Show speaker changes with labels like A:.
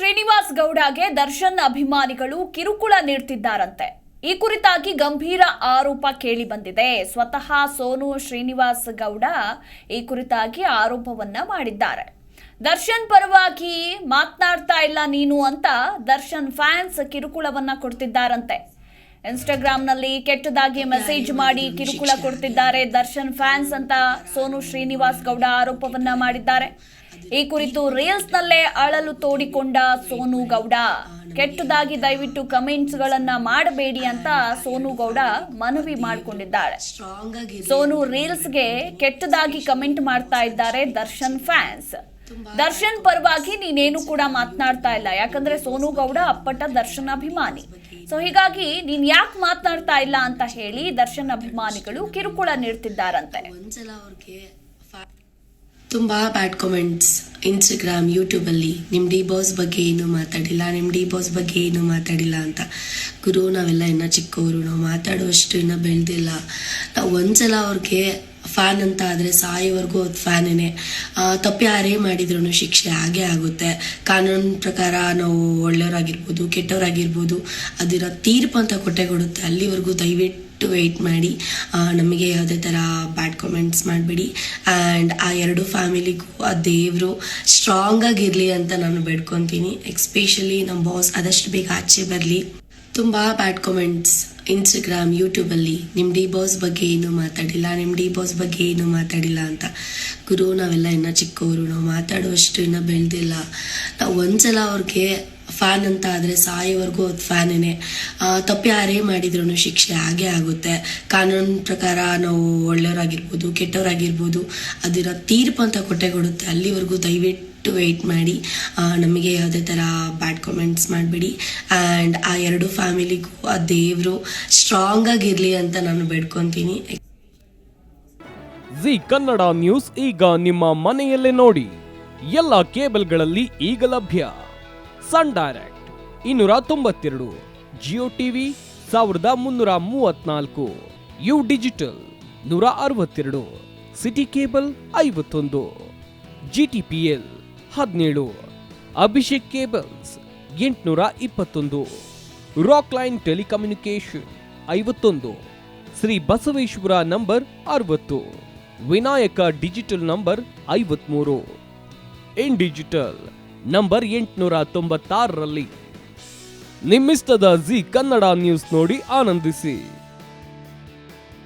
A: ಶ್ರೀನಿವಾಸ್ ಗೌಡಗೆ ದರ್ಶನ್ ಅಭಿಮಾನಿಗಳು ಕಿರುಕುಳ ನೀಡುತ್ತಿದ್ದಾರಂತೆ. ಈ ಕುರಿತಾಗಿ ಗಂಭೀರ ಆರೋಪ ಕೇಳಿ ಬಂದಿದೆ. ಸ್ವತಃ ಸೋನು ಶ್ರೀನಿವಾಸ್ ಗೌಡ ಈ ಕುರಿತಾಗಿ ಆರೋಪವನ್ನ ಮಾಡಿದ್ದಾರೆ. ದರ್ಶನ್ ಪರವಾಗಿ ಮಾತನಾಡ್ತಾ ಇಲ್ಲ ನೀನು ಅಂತ ದರ್ಶನ್ ಫ್ಯಾನ್ಸ್ ಕಿರುಕುಳವನ್ನ ಕೊಡ್ತಿದ್ದಾರಂತೆ. ಇನ್ಸ್ಟಾಗ್ರಾಂನಲ್ಲಿ ಕೆಟ್ಟದಾಗಿ ಮೆಸೇಜ್ ಮಾಡಿ ಕಿರುಕುಳ ಕೊಡ್ತಿದ್ದಾರೆ ದರ್ಶನ್ ಫ್ಯಾನ್ಸ್ ಅಂತ ಸೋನು ಶ್ರೀನಿವಾಸ್ ಗೌಡ ಆರೋಪವನ್ನ ಮಾಡಿದ್ದಾರೆ. ಈ ಕುರಿತು ರೀಲ್ಸ್ ನಲ್ಲೇ ಅಳಲು ತೋಡಿಕೊಂಡ ಸೋನು ಗೌಡ ಕೆಟ್ಟದಾಗಿ ದಯವಿಟ್ಟು ಕಮೆಂಟ್ಸ್ ಗಳನ್ನ ಮಾಡಬೇಡಿ ಅಂತ ಸೋನು ಗೌಡ ಮನವಿ ಮಾಡಿಕೊಂಡಿದ್ದಾರೆ. ಸೋನು ರೀಲ್ಸ್ಗೆ ಕೆಟ್ಟದಾಗಿ ಕಮೆಂಟ್ ಮಾಡ್ತಾ ಇದ್ದಾರೆ ದರ್ಶನ್ ಫ್ಯಾನ್ಸ್. ದರ್ಶನ್ ಪರವಾಗಿ ನೀನೇನು ಕೂಡ ಮಾತನಾಡ್ತಾ ಇಲ್ಲ, ಯಾಕಂದ್ರೆ ಸೋನು ಗೌಡ ಅಪ್ಪಟ ದರ್ಶನ್ ಅಭಿಮಾನಿ. ಸೊ ಹೀಗಾಗಿ ನೀನ್ ಯಾಕೆ ಮಾತನಾಡ್ತಾ ಇಲ್ಲ ಅಂತ ಹೇಳಿ ದರ್ಶನ್ ಅಭಿಮಾನಿಗಳು ಕಿರುಕುಳ ನೀಡ್ತಿದ್ದಾರಂತೆ.
B: ತುಂಬಾ ಬ್ಯಾಡ್ ಕಾಮೆಂಟ್ಸ್ ಇನ್ಸ್ಟಾಗ್ರಾಮ್ ಯೂಟ್ಯೂಬಲ್ಲಿ ನಿಮ್ಮ ಡಿ ಬಾಸ್ ಬಗ್ಗೆ ಏನು ಮಾತಾಡಿಲ್ಲ, ನಿಮ್ಮ ಡಿ ಬಾಸ್ ಬಗ್ಗೆ ಏನು ಮಾತಾಡಿಲ್ಲ ಅಂತ. ಗುರು, ನಾವೆಲ್ಲ ಇನ್ನೂ ಚಿಕ್ಕವರು, ನಾವು ಮಾತಾಡುವಷ್ಟು ಇನ್ನೂ ಬೆಳೆದಿಲ್ಲ. ನಾವು ಒಂದ್ಸಲ ಅವ್ರಿಗೆ ಫ್ಯಾನ್ ಅಂತ ಆದರೆ ಸಾಯೋವರೆಗೂ ಅದು ಫ್ಯಾನೇನೆ. ತಪ್ಪು ಯಾರೇ ಮಾಡಿದ್ರು ಶಿಕ್ಷೆ ಆಗೇ ಆಗುತ್ತೆ. ಕಾನೂನು ಪ್ರಕಾರ ನಾವು ಒಳ್ಳೆಯವರಾಗಿರ್ಬೋದು ಕೆಟ್ಟವರಾಗಿರ್ಬೋದು ಅದಿರೋ ತೀರ್ಪು ಅಂತ ಕೊಡುತ್ತೆ. ಅಲ್ಲಿವರೆಗೂ ದಯವಿಟ್ಟು ವೆಯ್ಟ್ ಮಾಡಿ. ನಮಗೆ ಯಾವುದೇ ಥರ ಬ್ಯಾಡ್ ಕಾಮೆಂಟ್ಸ್ ಮಾಡಬೇಡಿ. ಆ್ಯಂಡ್ ಆ ಎರಡು ಫ್ಯಾಮಿಲಿಗೂ ಆ ದೇವರು ಸ್ಟ್ರಾಂಗ್ ಆಗಿರಲಿ ಅಂತ ನಾನು ಬೇಡ್ಕೊತೀನಿ. ಎಸ್ಪೆಷಲಿ ನಮ್ಮ ಬಾಸ್ ಆದಷ್ಟು ಬೇಗ ಆಚೆ ಬರಲಿ. ತುಂಬ ಬ್ಯಾಡ್ ಕಾಮೆಂಟ್ಸ್ ಇನ್ಸ್ಟಾಗ್ರಾಮ್ ಯೂಟ್ಯೂಬಲ್ಲಿ ನಿಮ್ಮ ಡಿ ಬಾಸ್ ಬಗ್ಗೆ ಏನು ಮಾತಾಡಿಲ್ಲ, ನಿಮ್ಮ ಡಿ ಬಾಸ್ ಬಗ್ಗೆ ಏನು ಮಾತಾಡಿಲ್ಲ ಅಂತ. ಗುರು, ನಾವೆಲ್ಲ ಇನ್ನೂ ಚಿಕ್ಕವರು, ನಾವು ಮಾತಾಡುವಷ್ಟು ಇನ್ನೂ ಬೆಳೆದಿಲ್ಲ. ನಾವು ಒಂದ್ಸಲ ಅವ್ರಿಗೆ ಫ್ಯಾನ್ ಅಂತ ಆದರೆ ಸಾಯೋವರೆಗೂ ಅದು ಫ್ಯಾನೇನೆ. ತಪ್ಪು ಯಾರೇ ಮಾಡಿದ್ರು ಶಿಕ್ಷೆ ಆಗೇ ಆಗುತ್ತೆ. ಕಾನೂನು ಪ್ರಕಾರ ನಾವು ಒಳ್ಳೆಯವರಾಗಿರ್ಬೋದು ಕೆಟ್ಟವರಾಗಿರ್ಬೋದು ಅದಿರೋ ತೀರ್ಪು ಅಂತ ಕೊಡುತ್ತೆ. ಅಲ್ಲಿವರೆಗೂ ದಯವಿಟ್ಟು ವೆಯ್ಟ್ ಮಾಡಿ. ನಮಗೆ ಯಾವುದೇ ಥರ ಬ್ಯಾಡ್ ಕಾಮೆಂಟ್ಸ್ ಮಾಡಬೇಡಿ. ಆ್ಯಂಡ್ ಆ ಎರಡು ಫ್ಯಾಮಿಲಿಗೂ ಆ ದೇವರು ಸ್ಟ್ರಾಂಗ್ ಆಗಿರಲಿ ಅಂತ ನಾನು ಬೇಡ್ಕೊತೀನಿ.
C: ಜಿ ಕನ್ನಡ ನ್ಯೂಸ್ ಈಗ ನಿಮ್ಮ ಮನೆಯಲ್ಲೇ ನೋಡಿ. ಎಲ್ಲ ಕೇಬಲ್ಗಳಲ್ಲಿ ಈಗ ಲಭ್ಯ. Sun Direct 292, Jio TV 1334, U digital 162, city cable 51, GTPL 17, Abhishek cables 821, rock line telecommunication 51, Shri Basaveshwara number 60, Vinayaka digital number 53, in digital number 896ರಲ್ಲಿ. ನಿಮ್ಮಿಸ್ತದ ಜಿ ಕನ್ನಡ ನ್ಯೂಸ್ ನೋಡಿ ಆನಂದಿಸಿ.